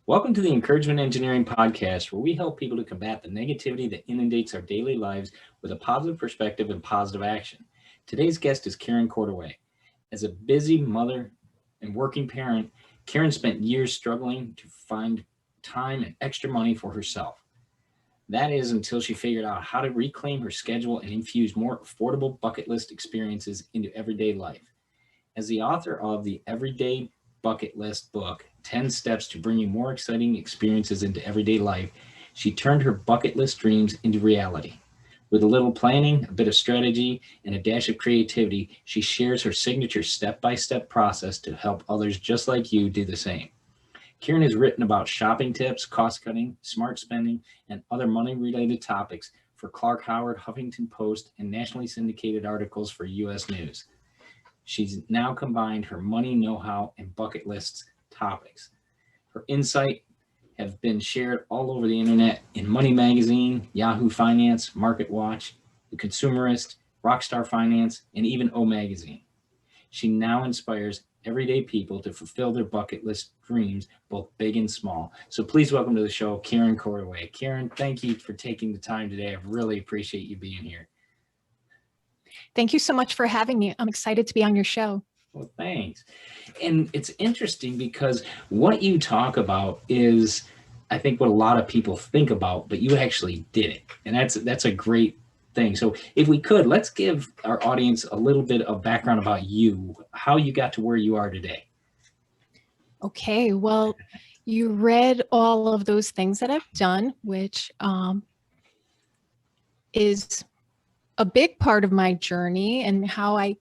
Welcome to the Encouragement Engineering Podcast, where we help people to combat the negativity that inundates our daily lives with a positive perspective and positive action. Today's guest is Karen Cordaway. As a busy mother and working parent, Karen spent years struggling to find time and extra money for herself. That is until she figured out how to reclaim her schedule and infuse more affordable bucket list experiences into everyday life. As the author of the Everyday Bucket List book, 10 Steps to Bring You More Exciting Experiences into Everyday Life, she turned her bucket list dreams into reality. With a little planning, a bit of strategy, and a dash of creativity, she shares her signature step-by-step process to help others just like you do the same. Karen has written about shopping tips, cost-cutting, smart spending, and other money-related topics for Clark Howard, Huffington Post, and nationally syndicated articles for U.S. News. She's now combined her money know-how and bucket lists topics. Her insight have been shared all over the internet in Money Magazine, Yahoo Finance, Market Watch, The Consumerist, Rockstar Finance, and even O Magazine. She now inspires everyday people to fulfill their bucket list dreams, both big and small. So please welcome to the show, Karen Cordaway. Karen, thank you for taking the time today. I really appreciate you being here. Thank you so much for having me. I'm excited to be on your show. Well, thanks. And it's interesting because what you talk about is, I think, what a lot of people think about, but you actually did it. And that's a great thing. So if we could, let's give our audience a little bit of background about you, how you got to where you are today. Okay, well, you read all of those things that I've done, which is a big part of my journey and how I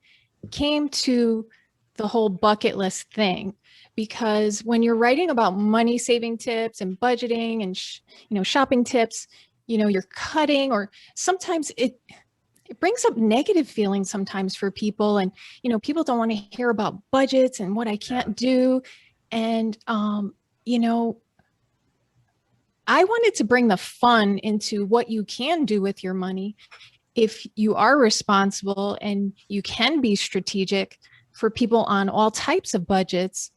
came to the whole bucket list thing. Because when you're writing about money saving tips and budgeting and shopping tips, you're cutting, or sometimes it brings up negative feelings sometimes for people, and people don't want to hear about budgets and what I can't do. And I wanted to bring the fun into what you can do with your money if you are responsible and you can be strategic for people on all types of budgets.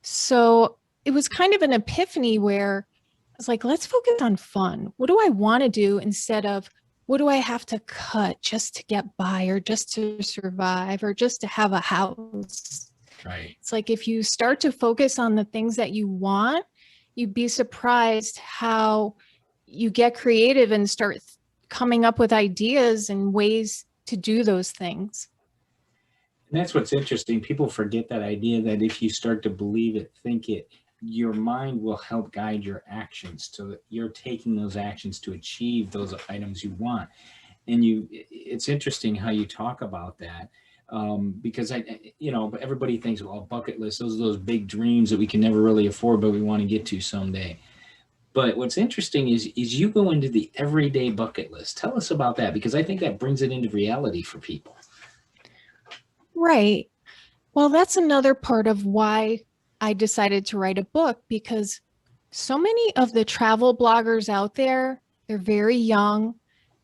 So it was kind of an epiphany where I was like, let's focus on fun. What do I want to do instead of what do I have to cut just to get by, or just to survive, or just to have a house? Right. It's like if you start to focus on the things that you want, you'd be surprised how you get creative and start coming up with ideas and ways to do those things. And that's what's interesting. People forget that idea that if you start to believe it, think it, your mind will help guide your actions, so that you're taking those actions to achieve those items you want. And it's interesting how you talk about that, because everybody thinks, well, bucket list, those are those big dreams that we can never really afford, but we want to get to someday. But what's interesting is you go into the everyday bucket list. Tell us about that, because I think that brings it into reality for people. Right. Well, that's another part of why I decided to write a book, because so many of the travel bloggers out there, they're very young.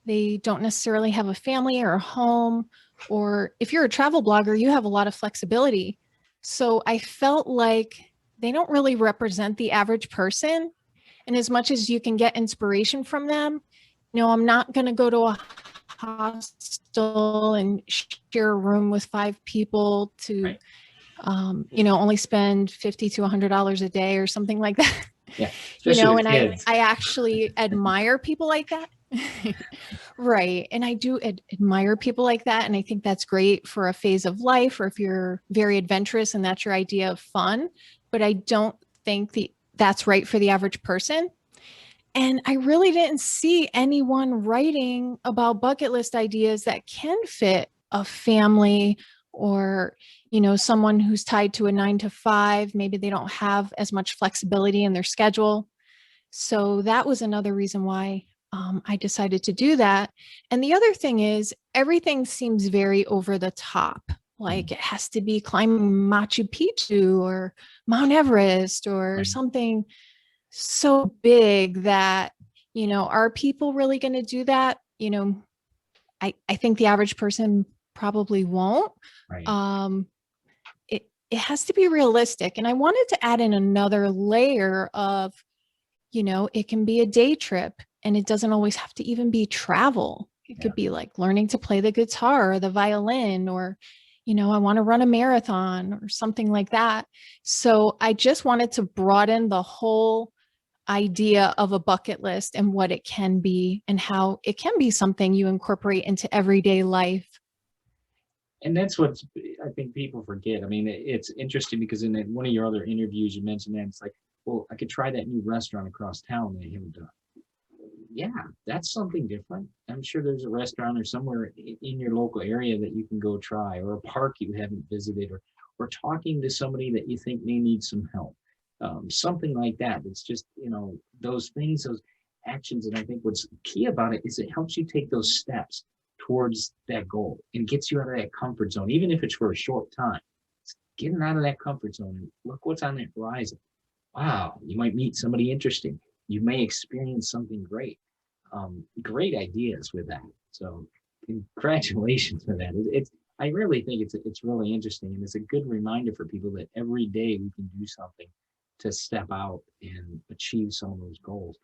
They don't necessarily have a family or a home, or if you're a travel blogger, you have a lot of flexibility. So I felt like they don't really represent the average person. And as much as you can get inspiration from them, I'm not going to go to a hostel and share a room with 5 people to, Right. Only spend $50 to $100 a day or something like that. Yeah. And I actually admire people like that. Right. And I do admire people like that. And I think that's great for a phase of life, or if you're very adventurous and that's your idea of fun. But I don't think that's right for the average person. And I really didn't see anyone writing about bucket list ideas that can fit a family, or, someone who's tied to a 9 to 5. Maybe they don't have as much flexibility in their schedule. So that was another reason why I decided to do that. And the other thing is, everything seems very over the top. Like it has to be climbing Machu Picchu or Mount Everest or something so big that, are people really going to do that? I think the average person probably won't. Right. It has to be realistic. And I wanted to add in another layer of it can be a day trip, and it doesn't always have to even be travel. It could be like learning to play the guitar or the violin, or, I want to run a marathon or something like that. So I just wanted to broaden the whole idea of a bucket list and what it can be and how it can be something you incorporate into everyday life. And that's what I think people forget. I mean, it's interesting because in one of your other interviews, you mentioned that it's like, well, I could try that new restaurant across town that I haven't done. Yeah, that's something different. I'm sure there's a restaurant or somewhere in your local area that you can go try, or a park you haven't visited, or talking to somebody that you think may need some help. Something like that. It's just, those things, those actions. And I think what's key about it is it helps you take those steps towards that goal and gets you out of that comfort zone, even if it's for a short time. It's getting out of that comfort zone and look what's on the horizon. Wow, you might meet somebody interesting. You may experience something great. Great ideas with that. So congratulations for that. I really think it's really interesting, and it's a good reminder for people that every day we can do something to step out and achieve some of those goals.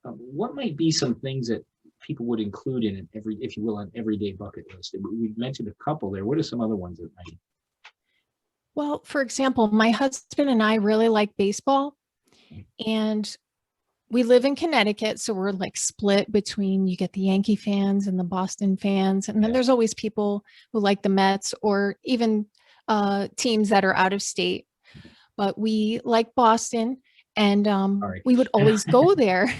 What might be some things that people would include in it if you will, an everyday bucket list? We mentioned a couple there. What are some other ones that might? Well, for example, my husband and I really like baseball, and we live in Connecticut, so we're like split between, you get the Yankee fans and the Boston fans. And then there's always people who like the Mets, or even teams that are out of state. But we like Boston, and we would always go there.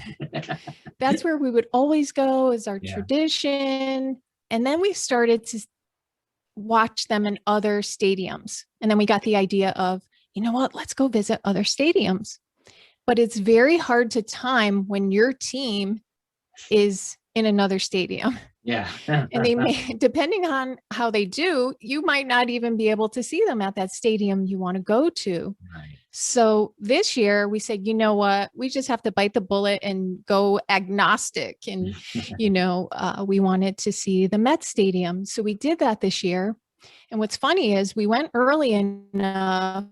That's where we would always go, is our tradition. And then we started to watch them in other stadiums. And then we got the idea of, you know what, let's go visit other stadiums. But it's very hard to time when your team is in another stadium. Yeah. And they may, depending on how they do, you might not even be able to see them at that stadium you want to go to. Right. So this year we said, you know what, we just have to bite the bullet and go agnostic. And, we wanted to see the Mets stadium. So we did that this year. And what's funny is we went early enough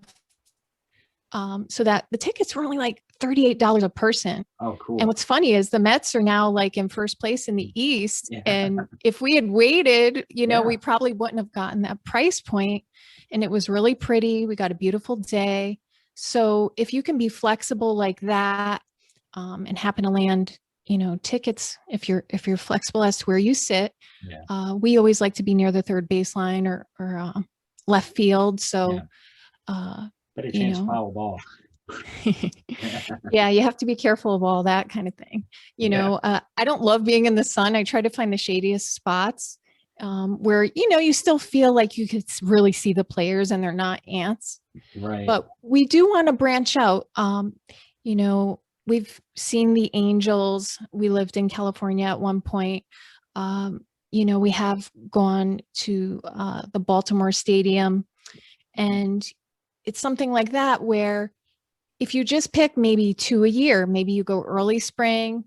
so that the tickets were only like $38 a person. Oh, cool. And what's funny is the Mets are now like in first place in the East. Yeah. And if we had waited, we probably wouldn't have gotten that price point. And it was really pretty. We got a beautiful day. So if you can be flexible like that, and happen to land, tickets, if you're flexible as to where you sit, we always like to be near the third baseline or left field. So, better chance to foul ball. Yeah, you have to be careful of all that kind of thing. I don't love being in the sun. I try to find the shadiest spots where, you still feel like you could really see the players and they're not ants. Right. But we do want to branch out. We've seen the Angels. We lived in California at one point. We have gone to the Baltimore Stadium, and it's something like that where if you just pick maybe 2 a year, maybe you go early spring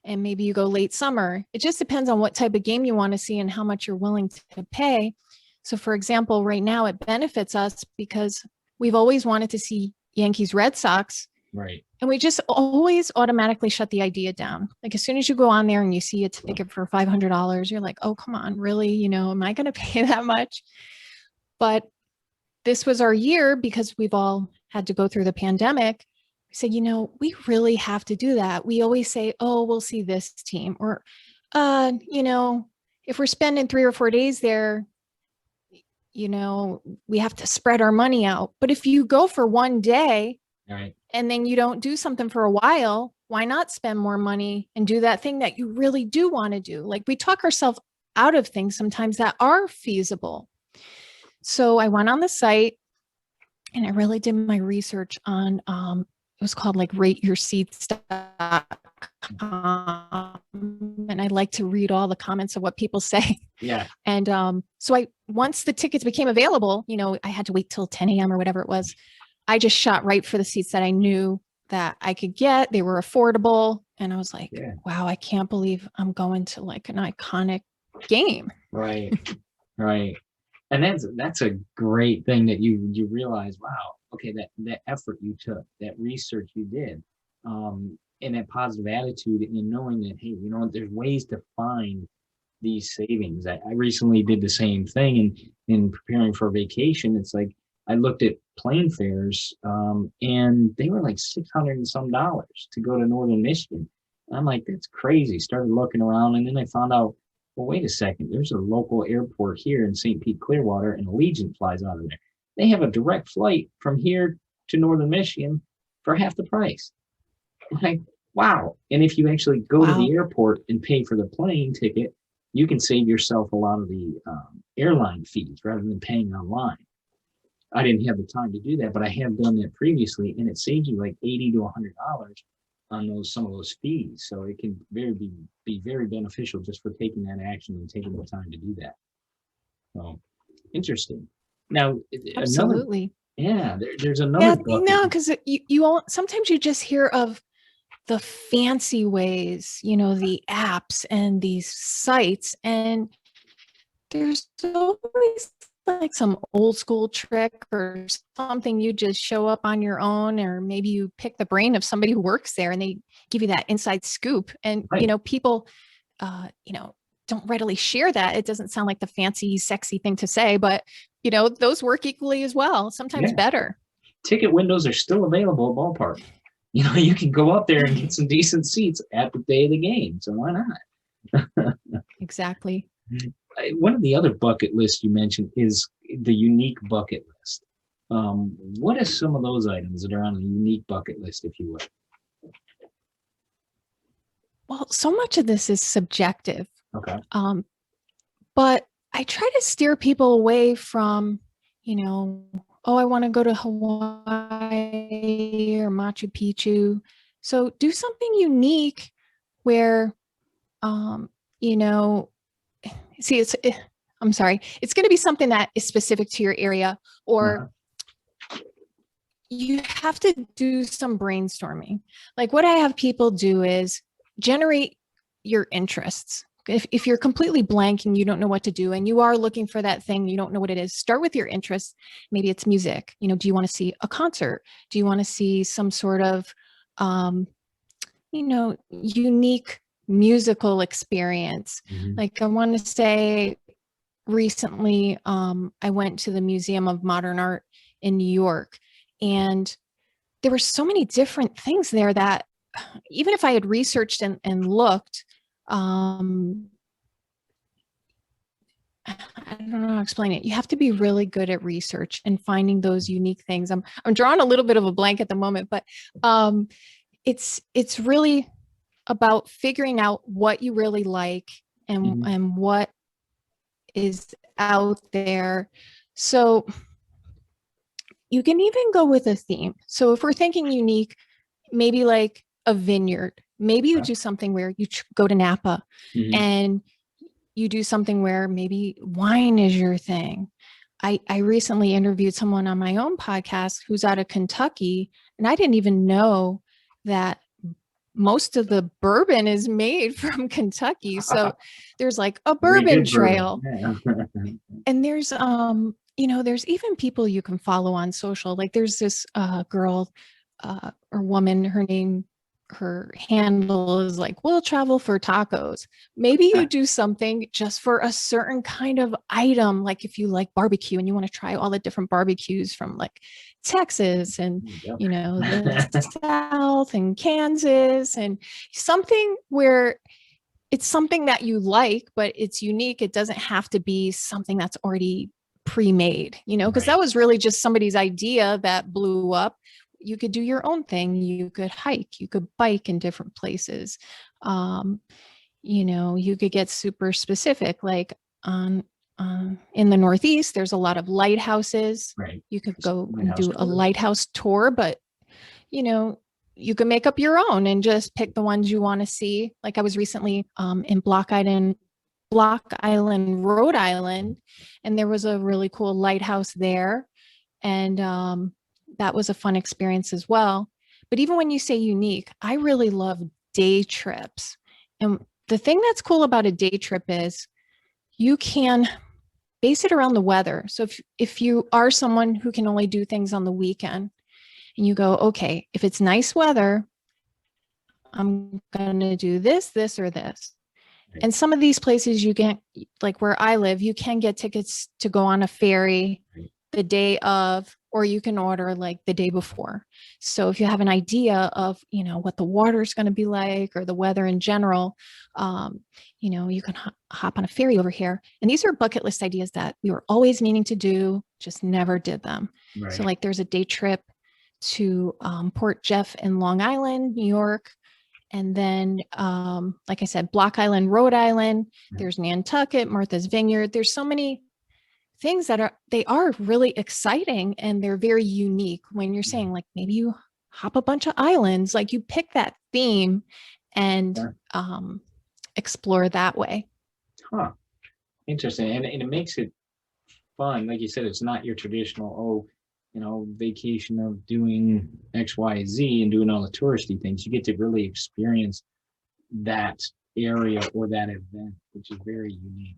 and maybe you go late summer. It just depends on what type of game you want to see and how much you're willing to pay. So for example, right now it benefits us because we've always wanted to see Yankees Red Sox. Right. And we just always automatically shut the idea down. Like as soon as you go on there and you see a ticket for $500, you're like, oh, come on, really? Am I going to pay that much? But this was our year because we've all had to go through the pandemic. We said, we really have to do that. We always say, oh, we'll see this team. Or, if we're spending 3 or 4 days there, we have to spread our money out. But if you go for one day, right, and then you don't do something for a while, why not spend more money and do that thing that you really do want to do? Like we talk ourselves out of things sometimes that are feasible. So I went on the site and I really did my research on, it was called like rateyourseats.com. And I like to read all the comments of what people say. Yeah. And so once the tickets became available, I had to wait till 10 a.m. or whatever it was. I just shot right for the seats that I knew that I could get. They were affordable. And I was like, wow, I can't believe I'm going to like an iconic game. Right. Right. And that's a great thing that you realize, wow, okay, that effort you took, that research you did. And and that positive attitude, and knowing that, hey, there's ways to find these savings. I recently did the same thing, and in preparing for vacation, it's like I looked at plane fares, and they were like $600 and some to go to Northern Michigan. And I'm like, that's crazy. Started looking around, and then I found out, well, wait a second. There's a local airport here in St. Pete, Clearwater, and Allegiant flies out of there. They have a direct flight from here to Northern Michigan for half the price. Like, wow. And if you actually go to the airport and pay for the plane ticket, you can save yourself a lot of the airline fees rather than paying online. I didn't have the time to do that, but I have done that previously, and it saves you like $80 to $100 on some of those fees. So it can be very beneficial just for taking that action and taking the time to do that. So interesting. Now, absolutely. There's another. Yeah, because you sometimes you just hear of the fancy ways, the apps and these sites, and there's always like some old school trick or something. You just show up on your own, or maybe you pick the brain of somebody who works there and they give you that inside scoop. And, people, don't readily share that. It doesn't sound like the fancy, sexy thing to say, but those work equally as well, sometimes better. Ticket windows are still available at ballpark. You can go up there and get some decent seats at the day of the game. So why not? Exactly. One of the other bucket lists you mentioned is the unique bucket list. What are some of those items that are on a unique bucket list, if you will? Well, so much of this is subjective. Okay. But I try to steer people away from, I want to go to Hawaii or Machu Picchu. So do something unique where, I'm sorry, it's going to be something that is specific to your area, or you have to do some brainstorming. Like what I have people do is generate your interests. If you're completely blank and you don't know what to do and you are looking for that thing, you don't know what it is, start with your interests. Maybe it's music. Do you want to see a concert? Do you want to see some sort of, unique musical experience? Mm-hmm. Like I want to say recently, I went to the Museum of Modern Art in New York, and there were so many different things there that even if I had researched and looked, I don't know how to explain it. You have to be really good at research and finding those unique things. I'm drawing a little bit of a blank at the moment, but it's really about figuring out what you really like and what is out there. So you can even go with a theme. So if we're thinking unique, maybe like a vineyard. Maybe you do something where you go to Napa and you do something where maybe wine is your thing. I recently interviewed someone on my own podcast who's out of Kentucky, and I didn't even know that most of the bourbon is made from Kentucky. So there's like a bourbon trail. And there's, there's even people you can follow on social. Like there's this girl or woman, her handle is like, we'll travel for tacos. Maybe you do something just for a certain kind of item. Like if you like barbecue and you want to try all the different barbecues from like Texas and, the South and Kansas, and something where it's something that you like, but it's unique. It doesn't have to be something that's already pre-made, because that was really just somebody's idea that blew up. You could do your own thing. You could hike, you could bike in different places. You could get super specific, like in the Northeast, there's a lot of lighthouses. Right. You could go and do a lighthouse tour, but, you can make up your own and just pick the ones you want to see. Like I was recently in Block Island, Rhode Island, and there was a really cool lighthouse there. And that was a fun experience as well. But even when you say unique, I really love day trips. And the thing that's cool about a day trip is you can base it around the weather. So if you are someone who can only do things on the weekend, and you go, okay, if it's nice weather, I'm going to do this, this, or this. Right. And some of these places you can, like where I live, you can get tickets to go on a ferry Right. the day of, or you can order like the day before. So if you have an idea of, what the water is going to be like or the weather in general, you can hop on a ferry over here. And these are bucket list ideas that we were always meaning to do, just never did them. Right. So like there's a day trip to Port Jeff in Long Island, New York. And then, like I said, Block Island, Rhode Island, there's Nantucket, Martha's Vineyard. There's so many things that are really exciting, and they're very unique when you're saying like, maybe you hop a bunch of islands, like you pick that theme and explore that way. Huh. Interesting. And it makes it fun. Like you said, it's not your traditional, vacation of doing X, Y, Z and doing all the touristy things. You get to really experience that area or that event, which is very unique.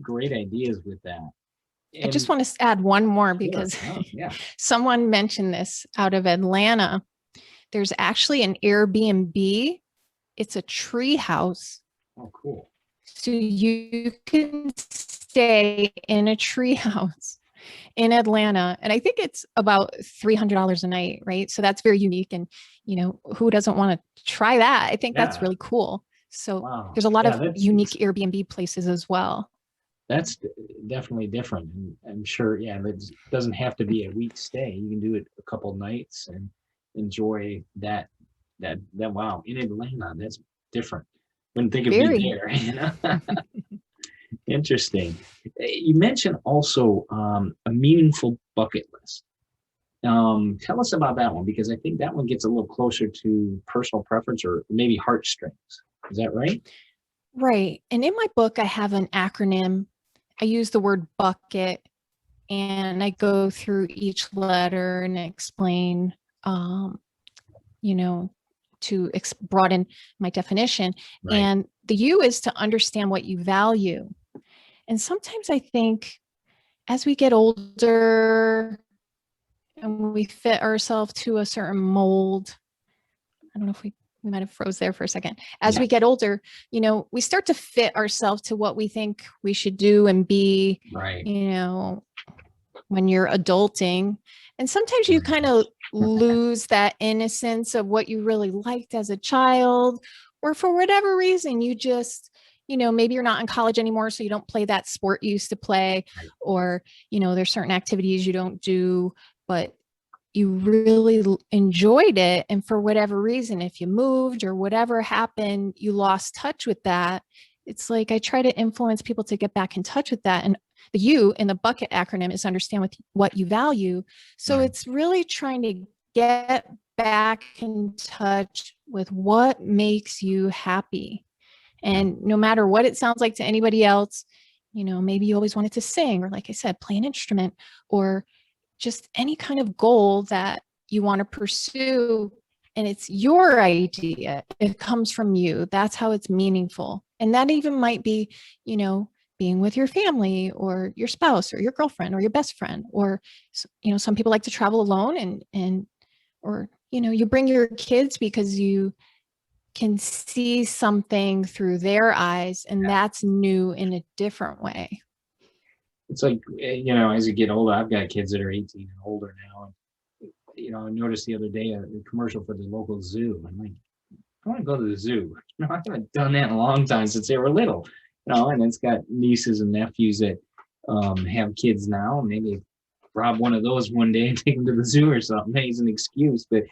Great ideas with that. And I just want to add one more because someone mentioned this out of Atlanta. There's actually an Airbnb. It's a tree house. Oh, cool. So you can stay in a tree house in Atlanta. And I think it's about $300 a night, right? So that's very unique. And, who doesn't want to try that? I think that's really cool. So there's a lot of unique Airbnb places as well. That's definitely different. And I'm sure, it doesn't have to be a week stay. You can do it a couple nights and enjoy that. Wow, in Atlanta, that's different. Wouldn't think it'd be there. Interesting. You mentioned also a meaningful bucket list. Tell us about that one, because I think that one gets a little closer to personal preference or maybe heartstrings. Is that right? Right. And in my book, I have an acronym. I use the word bucket, and I go through each letter and explain, to broaden my definition. Right. And the U is to understand what you value. And sometimes I think as we get older and we fit ourselves to a certain mold, I don't know if we might have froze there for a second. As we get older, we start to fit ourselves to what we think we should do and be, right. When you're adulting. And sometimes you kind of lose that innocence of what you really liked as a child, or for whatever reason, you just, maybe you're not in college anymore, so you don't play that sport you used to play, or, there's certain activities you don't do, but you really enjoyed it. And for whatever reason, if you moved or whatever happened, you lost touch with that. It's like, I try to influence people to get back in touch with that. And the U in the bucket acronym is understand what you value. So it's really trying to get back in touch with what makes you happy. And no matter what it sounds like to anybody else, maybe you always wanted to sing, or like I said, play an instrument, or just any kind of goal that you want to pursue. And it's your idea. It comes from you. That's how it's meaningful. And that even might be, being with your family or your spouse or your girlfriend or your best friend, or, some people like to travel alone or, you bring your kids because you can see something through their eyes, and that's new in a different way. It's like, as you get older, I've got kids that are 18 and older now. And, I noticed the other day a commercial for the local zoo. I'm like, I want to go to the zoo. I haven't done that in a long time since they were little. And it's got nieces and nephews that have kids now. Maybe rob one of those one day and take them to the zoo or something. It's an excuse. But,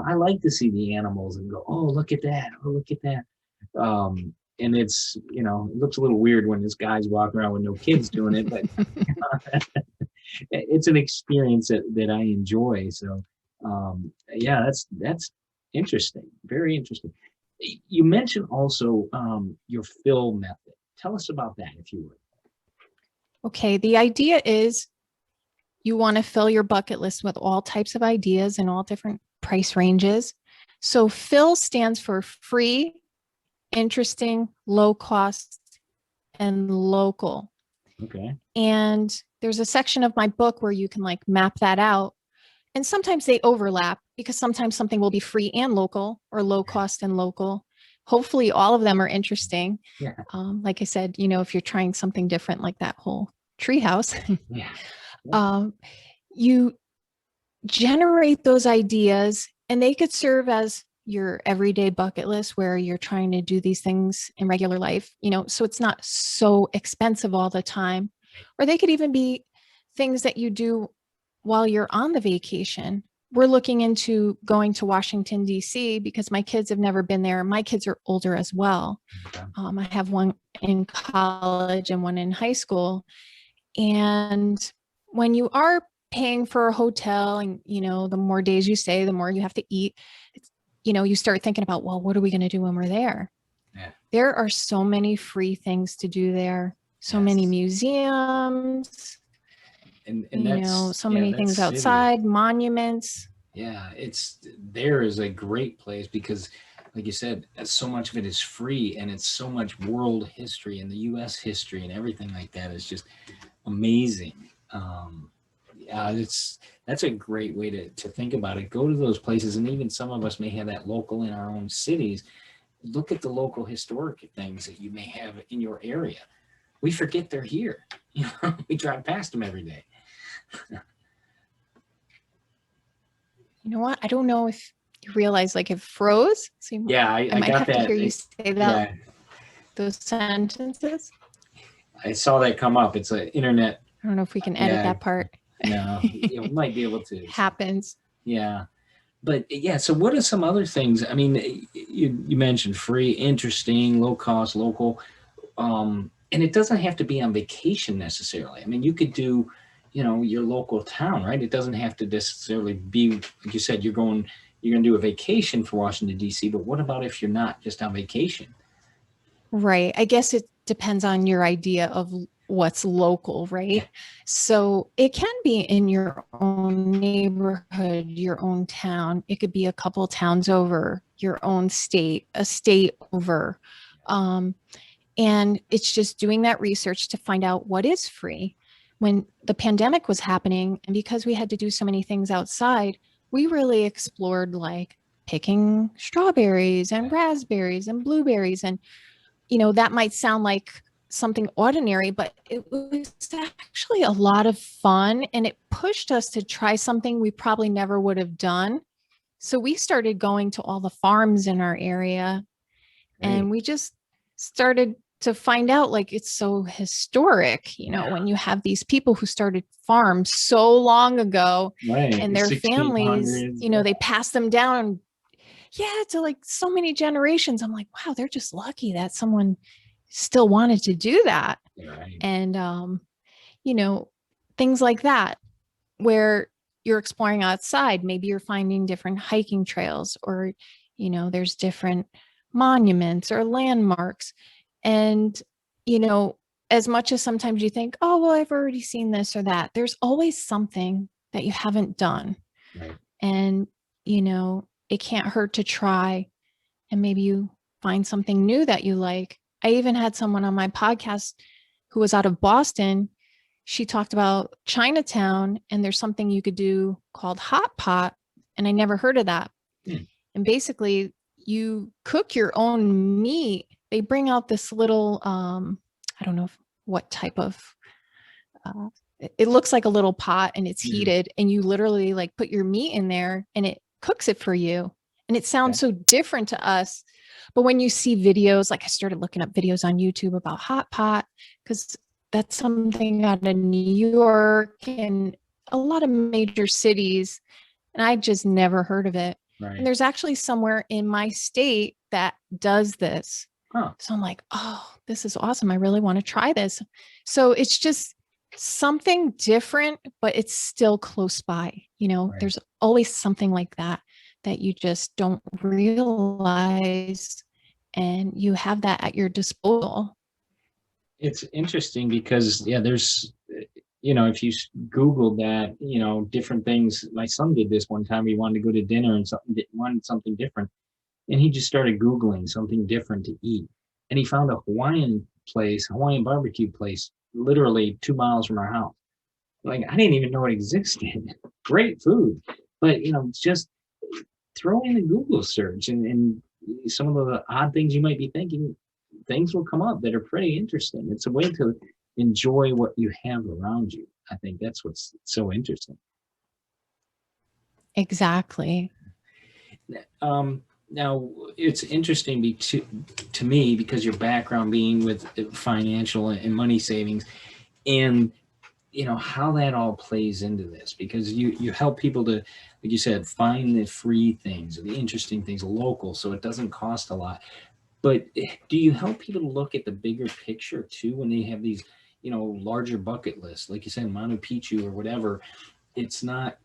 I like to see the animals and go, oh, look at that. Oh, look at that. And it's, it looks a little weird when this guy's walking around with no kids doing it, but it's an experience that I enjoy. So, that's interesting. Very interesting. You mentioned also your fill method. Tell us about that, if you would. Okay. The idea is you want to fill your bucket list with all types of ideas and all different price ranges. So fill stands for free, interesting, low cost, and local. Okay. And there's a section of my book where you can map that out. And sometimes they overlap because sometimes something will be free and local or low cost and local. Hopefully all of them are interesting. Yeah. Like I said, if you're trying something different, like that whole treehouse, Yeah. You generate those ideas and they could serve as your everyday bucket list where you're trying to do these things in regular life, so it's not so expensive all the time. Or they could even be things that you do while you're on the vacation. We're looking into going to Washington, D.C. because my kids have never been there. My kids are older as well. Okay. I have one in college and one in high school. And when you are paying for a hotel and, the more days you stay, the more you have to eat, you start thinking about, well, what are we going to do when we're there? Yeah. There are so many free things to do there. So many museums, and that's, so many things outside, monuments. Yeah, there is a great place because, like you said, so much of it is free, and it's so much world history and the U.S. history and everything like that is just amazing. That's a great way to think about it. Go to those places, and even some of us may have that local in our own cities. Look at the local historic things that you may have in your area. We forget they're here. We drive past them every day. You know what? I don't know if you realize, like, it froze. So I might got have that. to hear you say that. Yeah. Those sentences. I saw that come up. It's an internet. I don't know if we can edit that part. No, we might be able to. Happens. Yeah. But yeah, so what are some other things? I mean, you mentioned free, interesting, low cost, local. And it doesn't have to be on vacation necessarily. I mean, you could do, your local town, right? It doesn't have to necessarily be, like you said, you're going to do a vacation for Washington, D.C., but what about if you're not just on vacation? Right. I guess it depends on your idea of what's local, right? Yeah. So it can be in your own neighborhood, your own town. It could be a couple towns over, your own state, a state over. And it's just doing that research to find out what is free. When the pandemic was happening, and because we had to do so many things outside, we really explored, like, picking strawberries and raspberries and blueberries. And, that might sound like something ordinary, but it was actually a lot of fun. And it pushed us to try something we probably never would have done. So we started going to all the farms in our area. And we just started to find out, like, it's so historic, when you have these people who started farms so long ago, and their families, they pass them down, to like so many generations. I'm like, wow, they're just lucky that someone still wanted to do that. Right. And, things like that, where you're exploring outside, maybe you're finding different hiking trails, or, there's different monuments or landmarks. And, as much as sometimes you think, oh, well, I've already seen this or that, there's always something that you haven't done. Right. And, it can't hurt to try, and maybe you find something new that you like. I even had someone on my podcast who was out of Boston. She talked about Chinatown, and there's something you could do called hot pot. And I never heard of that. And basically you cook your own meat. They bring out this little, I don't know what type of, it looks like a little pot, and it's heated, and you literally, like, put your meat in there and it cooks it for you. And it sounds so different to us. But when you see videos, like, I started looking up videos on YouTube about hot pot, because that's something out of New York and a lot of major cities. And I just never heard of it. Right. And there's actually somewhere in my state that does this. Huh. So I'm like, oh, this is awesome. I really want to try this. So it's just something different, but it's still close by. There's always something like that you just don't realize, and you have that at your disposal. It's interesting because, there's, if you Google that, different things. My son did this one time. He wanted to go to dinner and wanted something different. And he just started Googling something different to eat. And he found a Hawaiian barbecue place, literally 2 miles from our house. Like, I didn't even know it existed. Great food. But, just throw in a Google search and some of the odd things you might be thinking, things will come up that are pretty interesting. It's a way to enjoy what you have around you. I think that's what's so interesting. Exactly. Now it's interesting to me because your background being with financial and money savings, and how that all plays into this, because you help people to, like you said, find the free things or the interesting things local, so it doesn't cost a lot. But do you help people to look at the bigger picture too when they have these larger bucket lists, like you said, Machu Picchu or whatever? It's not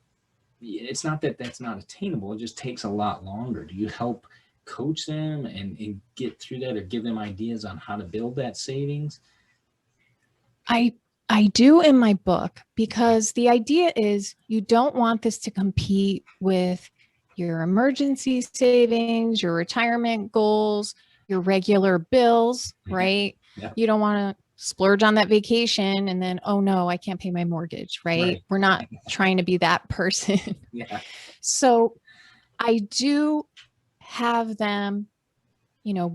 that that's not attainable, it just takes a lot longer. Do you help coach them and get through that, or give them ideas on how to build that savings? I do in my book, because the idea is you don't want this to compete with your emergency savings, your retirement goals, your regular bills, right? Yeah. You don't want to splurge on that vacation and then, oh no, I can't pay my mortgage, right? We're not trying to be that person. Yeah. So I do have them,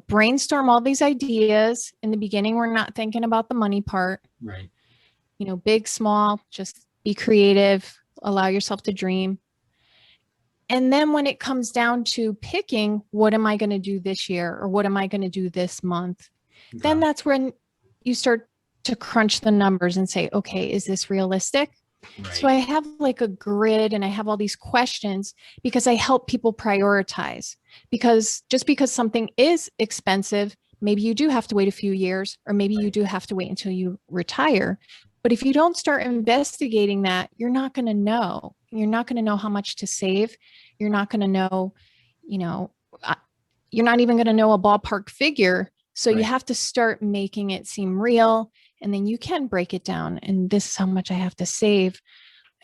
brainstorm all these ideas. In the beginning, we're not thinking about the money part. Right. Big, small, just be creative, allow yourself to dream. And then when it comes down to picking, what am I going to do this year, or what am I going to do this month? Okay. Then that's when you start to crunch the numbers and say, okay, is this realistic? Right. So I have like a grid and I have all these questions because I help people prioritize, because just because something is expensive, maybe you do have to wait a few years, or maybe you do have to wait until you retire. But if you don't start investigating that, you're not going to know. You're not going to know how much to save. You're not going to know, you're not even going to know a ballpark figure. So you have to start making it seem real, and then you can break it down. And this is how much I have to save.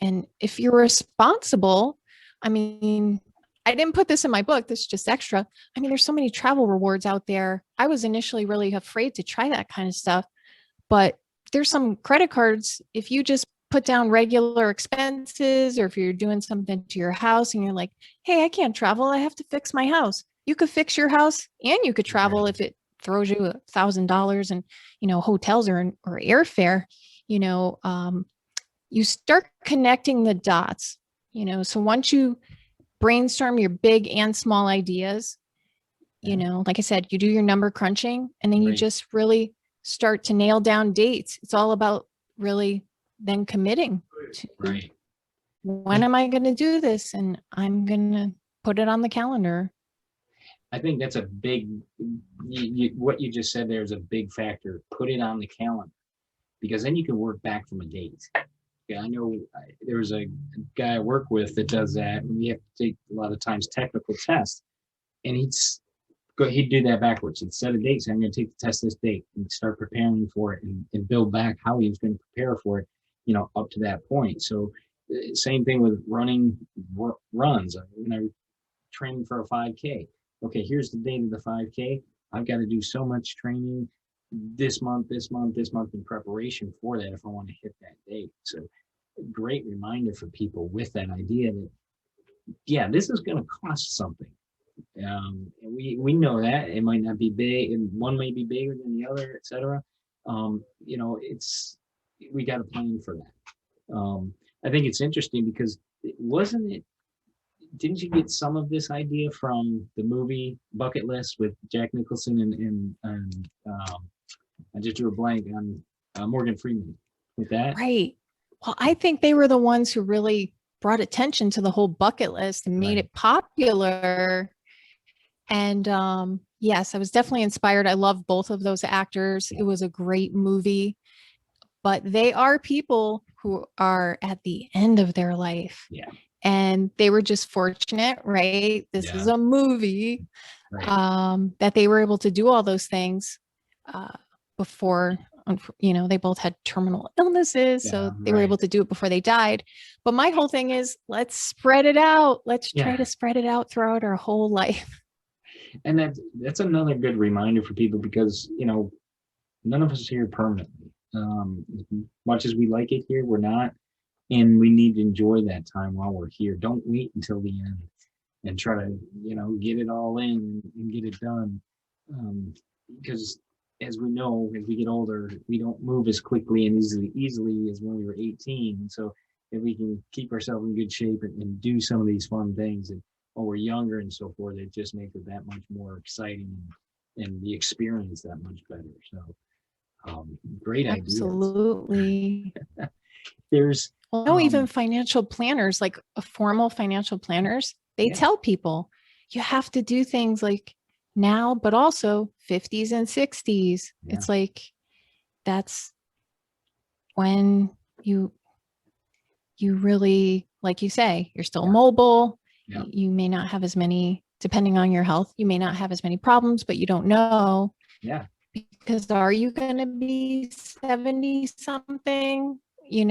And if you're responsible, I mean, I didn't put this in my book. This is just extra. I mean, there's so many travel rewards out there. I was initially really afraid to try that kind of stuff, but there's some credit cards. If you just put down regular expenses, or if you're doing something to your house and you're like, hey, I can't travel, I have to fix my house. You could fix your house and you could travel if it throws you $1,000 and, hotels or airfare, you start connecting the dots, so once you brainstorm your big and small ideas, like I said, you do your number crunching, and then you just really start to nail down dates. It's all about really then committing to when am I going to do this? And I'm going to put it on the calendar. I think that's a big, what you just said there is a big factor. Put it on the calendar, because then you can work back from a date. Yeah, I know there's a guy I work with that does that, and we have to take a lot of times technical tests, and he'd do that backwards. He'd set a date, say, I'm going to take the test this date, and start preparing for it, and build back how he was going to prepare for it, up to that point. So same thing with running runs. When I trained for a 5K, okay, here's the date of the 5K. I've got to do so much training this month in preparation for that if I want to hit that date. So great reminder for people with that idea that, yeah, this is going to cost something. We know that it might not be big, and one may be bigger than the other, etc. We got to plan for that. I think it's interesting because didn't you get some of this idea from the movie Bucket List with Jack Nicholson and I just drew a blank on Morgan Freeman with that? Right. Well, I think they were the ones who really brought attention to the whole bucket list and made it popular. And yes, I was definitely inspired. I love both of those actors. It was a great movie, but they are people who are at the end of their life. Yeah. And they were just fortunate, right? This is a movie, that they were able to do all those things before, they both had terminal illnesses. So they were able to do it before they died. But my whole thing is, let's spread it out. Let's try to spread it out throughout our whole life. And that's another good reminder for people, because, none of us are here permanently. As much as we like it here, we're not. And we need to enjoy that time while we're here. Don't wait until the end and try to, get it all in and get it done. Because as we know, as we get older, we don't move as quickly and easily as when we were 18. And so if we can keep ourselves in good shape and do some of these fun things and while we're younger and so forth, it just makes it that much more exciting and the experience that much better. So great ideas. Absolutely. There's even financial planners, like formal financial planners, they tell people you have to do things like now, but also 50s and 60s. Yeah. It's like, that's when you really, like you say, you're still mobile. Yeah. You may not have as many, depending on your health, you may not have as many problems, but you don't know. Yeah. Because are you going to be 70 something? We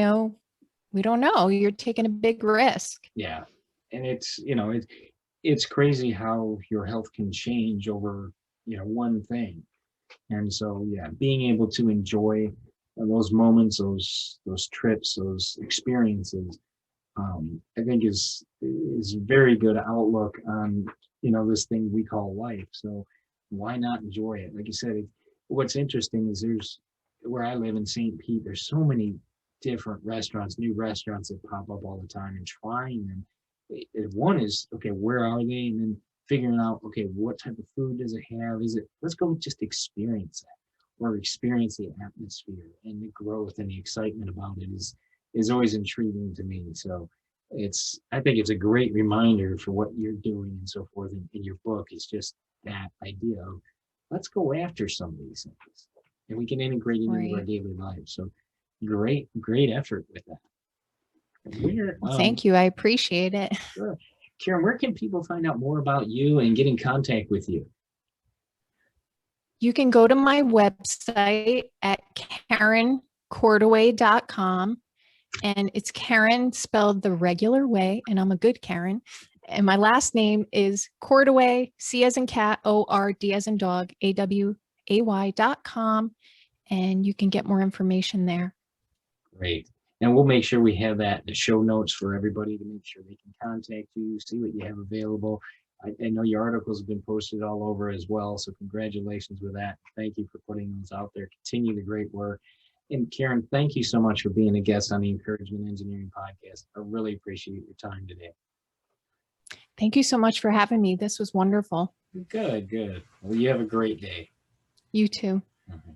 don't know. You're taking a big risk. Yeah. And it's crazy how your health can change over, one thing. And so, being able to enjoy those moments, those trips, those experiences, I think is very good outlook on, this thing we call life. So why not enjoy it? Like you said, what's interesting is there's, where I live in St. Pete, there's so many different restaurants, new restaurants that pop up all the time, and trying them. One is, okay, where are they? And then figuring out, okay, what type of food does it have? Let's go just experience that, or experience the atmosphere and the growth and the excitement about it is always intriguing to me. So I think it's a great reminder for what you're doing and so forth in your book. It's just that idea of let's go after some of these things and we can integrate it into our daily lives. So great effort with that. Thank you. I appreciate it. Sure. Karen, where can people find out more about you and get in contact with you? You can go to my website at karencordaway.com. And it's Karen spelled the regular way, and I'm a good Karen. And my last name is Cordaway, C as in cat, O-R-D as in dog, AWAY.com. And you can get more information there. Great. And we'll make sure we have that in the show notes for everybody to make sure they can contact you, see what you have available. I know your articles have been posted all over as well. So congratulations with that. Thank you for putting those out there. Continue the great work. And Karen, thank you so much for being a guest on the Encouragement Engineering Podcast. I really appreciate your time today. Thank you so much for having me. This was wonderful. Good. Well, you have a great day. You too. Mm-hmm.